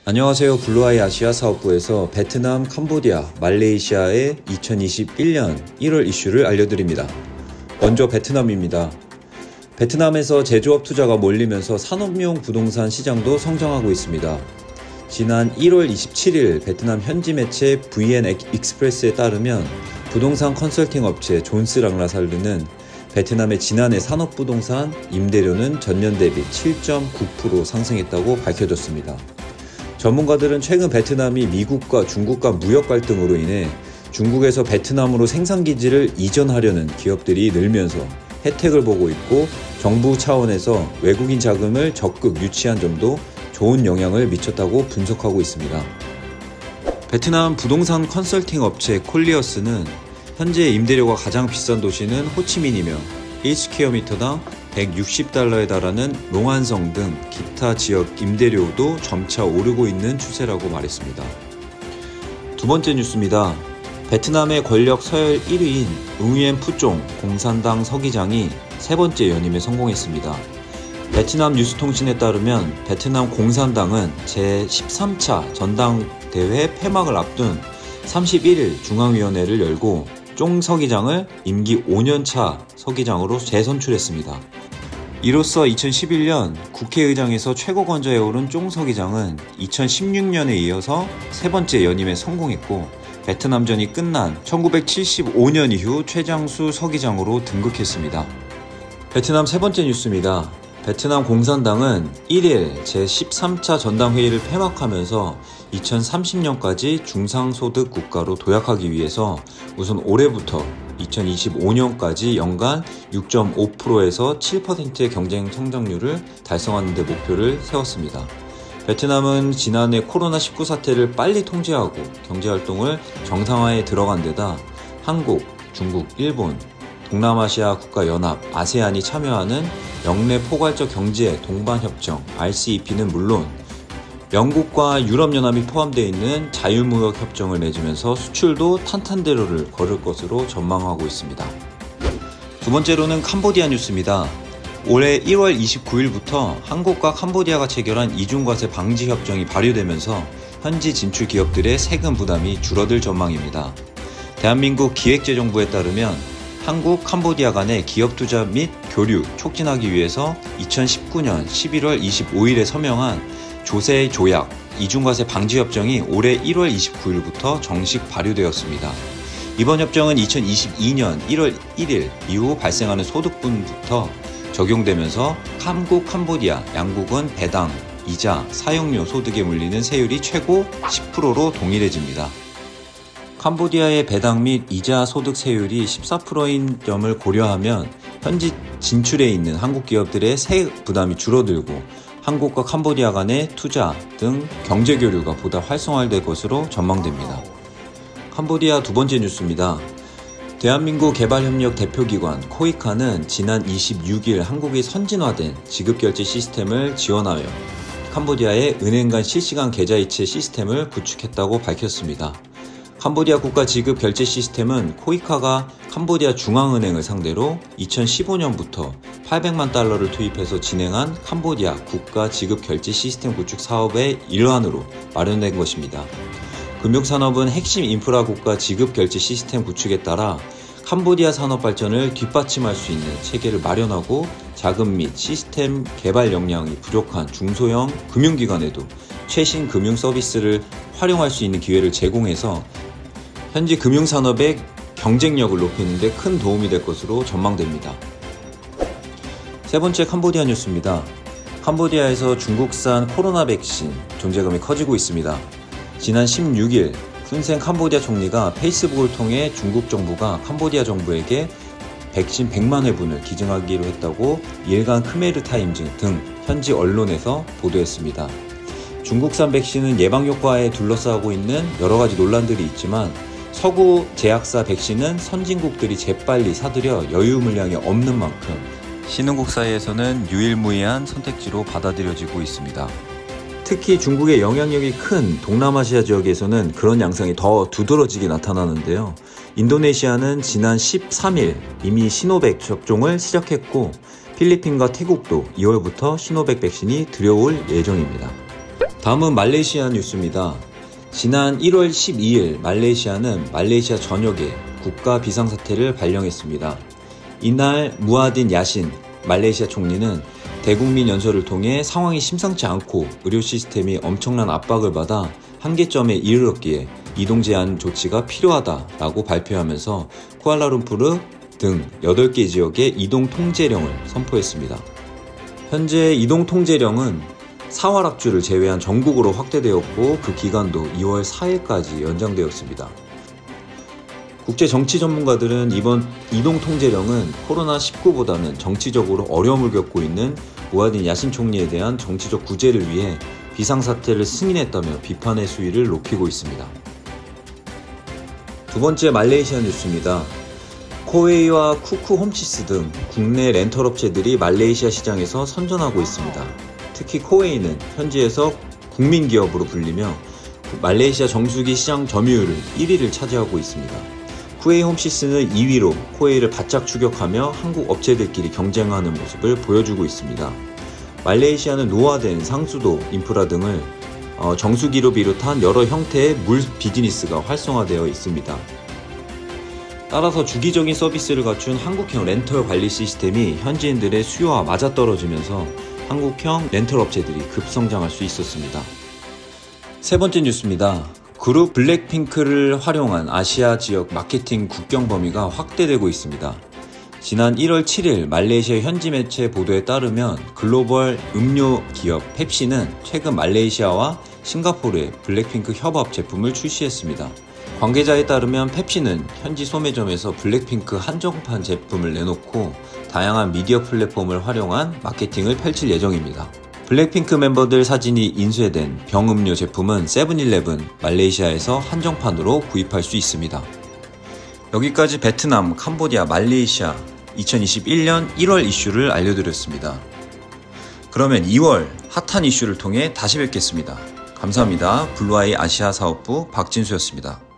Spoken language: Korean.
안녕하세요. 블루아이 아시아 사업부에서 베트남, 캄보디아, 말레이시아의 2021년 1월 이슈를 알려드립니다. 먼저 베트남입니다. 베트남에서 제조업 투자가 몰리면서 산업용 부동산 시장도 성장하고 있습니다. 지난 1월 27일 베트남 현지 매체 VN 익스프레스에 따르면 부동산 컨설팅 업체 존스 랑라살르는 베트남의 지난해 산업부동산 임대료는 전년 대비 7.9% 상승했다고 밝혀졌습니다. 전문가들은 최근 베트남이 미국과 중국과 무역 갈등으로 인해 중국에서 베트남으로 생산기지를 이전하려는 기업들이 늘면서 혜택을 보고 있고 정부 차원에서 외국인 자금을 적극 유치한 점도 좋은 영향을 미쳤다고 분석하고 있습니다. 베트남 부동산 컨설팅 업체 콜리어스는 현재 임대료가 가장 비싼 도시는 호치민이며 1스퀘어미터당 160달러에 달하는 롱안성 등 기타 지역 임대료도 점차 오르고 있는 추세라고 말했습니다. 두 번째 뉴스입니다. 베트남의 권력 서열 1위인 응우엔 푸종 공산당 서기장이 세 번째 연임에 성공했습니다. 베트남 뉴스통신에 따르면 베트남 공산당은 제13차 전당대회 폐막을 앞둔 31일 중앙위원회를 열고 쫑 서기장을 임기 5년차 서기장으로 재선출했습니다. 이로써 2011년 국회의장에서 최고권좌에 오른 쫑 서기장은 2016년에 이어서 세 번째 연임에 성공했고 베트남전이 끝난 1975년 이후 최장수 서기장으로 등극했습니다. 베트남 세 번째 뉴스입니다. 베트남 공산당은 1일 제13차 전당회의를 폐막하면서 2030년까지 중상소득 국가로 도약하기 위해서 우선 올해부터 2025년까지 연간 6.5%에서 7%의 경쟁 성장률을 달성하는 데 목표를 세웠습니다. 베트남은 지난해 코로나19 사태를 빨리 통제하고 경제활동을 정상화에 들어간 데다 한국, 중국, 일본, 동남아시아 국가연합, 아세안이 참여하는 영내 포괄적 경제 동반협정 RCEP는 물론 영국과 유럽연합이 포함되어 있는 자유무역협정을 맺으면서 수출도 탄탄대로를 걸을 것으로 전망하고 있습니다. 두 번째로는 캄보디아 뉴스입니다. 올해 1월 29일부터 한국과 캄보디아가 체결한 이중과세 방지 협정이 발효되면서 현지 진출 기업들의 세금 부담이 줄어들 전망입니다. 대한민국 기획재정부에 따르면 한국, 캄보디아 간의 기업 투자 및 교류 촉진하기 위해서 2019년 11월 25일에 서명한 조세 조약 이중과세 방지 협정이 올해 1월 29일부터 정식 발효되었습니다. 이번 협정은 2022년 1월 1일 이후 발생하는 소득분부터 적용되면서 한국, 캄보디아 양국은 배당, 이자, 사용료 소득에 물리는 세율이 최고 10%로 동일해집니다. 캄보디아의 배당 및 이자 소득 세율이 14%인 점을 고려하면 현지 진출해 있는 한국 기업들의 세액 부담이 줄어들고 한국과 캄보디아 간의 투자 등 경제 교류가 보다 활성화될 것으로 전망됩니다. 캄보디아 두 번째 뉴스입니다. 대한민국 개발협력 대표기관 코이카는 지난 26일 한국이 선진화된 지급결제 시스템을 지원하여 캄보디아의 은행 간 실시간 계좌이체 시스템을 구축했다고 밝혔습니다. 캄보디아 국가 지급 결제 시스템은 코이카가 캄보디아 중앙은행을 상대로 2015년부터 800만 달러를 투입해서 진행한 캄보디아 국가 지급 결제 시스템 구축 사업의 일환으로 마련된 것입니다. 금융산업은 핵심 인프라 국가 지급 결제 시스템 구축에 따라 캄보디아 산업 발전을 뒷받침할 수 있는 체계를 마련하고 자금 및 시스템 개발 역량이 부족한 중소형 금융기관에도 최신 금융 서비스를 활용할 수 있는 기회를 제공해서 현지 금융산업의 경쟁력을 높이는 데 큰 도움이 될 것으로 전망됩니다. 세 번째 캄보디아 뉴스입니다. 캄보디아에서 중국산 코로나 백신 존재감이 커지고 있습니다. 지난 16일 훈센 캄보디아 총리가 페이스북을 통해 중국 정부가 캄보디아 정부에게 백신 100만 회분을 기증하기로 했다고 일간 크메르 타임즈 등 현지 언론에서 보도했습니다. 중국산 백신은 예방 효과에 둘러싸고 있는 여러 가지 논란들이 있지만 서구 제약사 백신은 선진국들이 재빨리 사들여 여유 물량이 없는 만큼 신흥국 사이에서는 유일무이한 선택지로 받아들여지고 있습니다. 특히 중국의 영향력이 큰 동남아시아 지역에서는 그런 양상이 더 두드러지게 나타나는데요. 인도네시아는 지난 13일 이미 시노백 접종을 시작했고 필리핀과 태국도 2월부터 시노백 백신이 들여올 예정입니다. 다음은 말레이시아 뉴스입니다. 지난 1월 12일 말레이시아는 말레이시아 전역에 국가 비상사태를 발령했습니다. 이날 무하딘 야신 말레이시아 총리는 대국민 연설을 통해 상황이 심상치 않고 의료 시스템이 엄청난 압박을 받아 한계점에 이르렀기에 이동 제한 조치가 필요하다라고 발표하면서 쿠알라룸푸르 등 8개 지역의 이동 통제령을 선포했습니다. 현재 이동 통제령은 사활악주를 제외한 전국으로 확대되었고 그 기간도 2월 4일까지 연장되었습니다. 국제 정치 전문가들은 이번 이동 통제령은 코로나19보다는 정치적으로 어려움을 겪고 있는 무하딘 야신 총리에 대한 정치적 구제를 위해 비상사태를 승인했다며 비판의 수위를 높이고 있습니다. 두 번째 말레이시아 뉴스입니다. 코웨이와 쿠쿠 홈치스 등 국내 렌털 업체들이 말레이시아 시장에서 선전하고 있습니다. 특히 코웨이는 현지에서 국민기업으로 불리며 말레이시아 정수기 시장 점유율을 1위를 차지하고 있습니다. 쿠웨이 홈시스는 2위로 코웨이를 바짝 추격하며 한국 업체들끼리 경쟁하는 모습을 보여주고 있습니다. 말레이시아는 노화된 상수도 인프라 등을 정수기로 비롯한 여러 형태의 물 비즈니스가 활성화되어 있습니다. 따라서 주기적인 서비스를 갖춘 한국형 렌털 관리 시스템이 현지인들의 수요와 맞아떨어지면서 한국형 렌털 업체들이 급성장할 수 있었습니다. 세 번째 뉴스입니다. 그룹 블랙핑크를 활용한 아시아 지역 마케팅 국경 범위가 확대되고 있습니다. 지난 1월 7일 말레이시아 현지 매체 보도에 따르면 글로벌 음료 기업 펩시는 최근 말레이시아와 싱가포르에 블랙핑크 협업 제품을 출시했습니다. 관계자에 따르면 펩시는 현지 소매점에서 블랙핑크 한정판 제품을 내놓고 다양한 미디어 플랫폼을 활용한 마케팅을 펼칠 예정입니다. 블랙핑크 멤버들 사진이 인쇄된 병음료 제품은 세븐일레븐 말레이시아에서 한정판으로 구입할 수 있습니다. 여기까지 베트남, 캄보디아, 말레이시아 2021년 1월 이슈를 알려드렸습니다. 그러면 2월 핫한 이슈를 통해 다시 뵙겠습니다. 감사합니다. 블루아이 아시아 사업부 박진수였습니다.